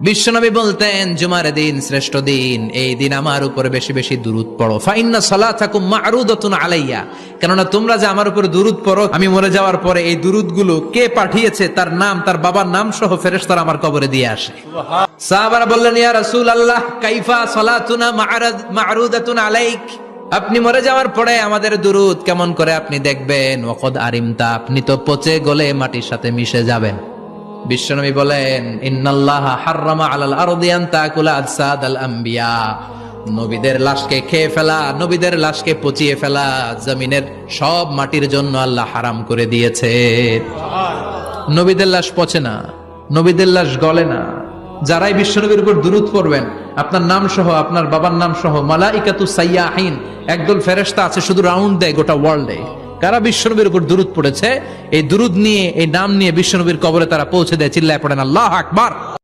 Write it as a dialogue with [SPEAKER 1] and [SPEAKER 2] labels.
[SPEAKER 1] বিশ্বনবী বলতেন জুমার দিন শ্রেষ্ঠ দিন, এই দিন আমার উপরে বেশি বেশি দুরূদ পড়ো। ফাইন্না সালাতাকুম মা'রুদাতুন আলাইয়া, কেননা তোমরা যে আমার উপরে দুরূদ পড়ো, আমি মরে যাওয়ার পরে এই দুরূদগুলো কে পাঠিয়েছে তার নাম, তার বাবার নাম সহ ফেরেশতারা আমার কবরে দিয়ে আসে। সাহাবারা বললেন, ইয়া রাসূলুল্লাহ কাইফা সালাতুনা মা'রুদাতুন আলাইক, আপনি মরে যাওয়ার পরে আমাদের দুরূদ কেমন করে আপনি দেখবেন? ওয়াকাদ আরিমতা, আপনি তো পচে গলে মাটির সাথে মিশে যাবেন। বিশ্বনবী বলেন, ইন্নাল্লাহা হাররামা আলাল আরদি আন তাকুলা আজসাদাল আম্বিয়া, নবীদের লাশকে খেয়ে ফেলা, নবীদের লাশকে পচিয়ে ফেলা জমিনের সব মাটির জন্য আল্লাহ হারাম করে দিয়েছে। নবীদের লাশ পচে না, নবীদের লাশ গলে না। যারাই বিশ্বনবীর উপর দুরূদ পড়বেন, আপনার নাম সহ, আপনার বাবার নাম সহ, মালাইকাতু সাইয়াহিন, একদল ফেরেশতা আছে শুধু রাউন্ড দেয় গোটা ওয়ার্ল্ডে। কারা বিশ্বনবীর উপর দুরূদ পড়েছে, এই দুরূদ নিয়ে, এই নাম নিয়ে বিশ্বনবীর কবরে তারা পৌঁছে দেয়। চিল্লায় পড়েন আল্লাহু আকবার।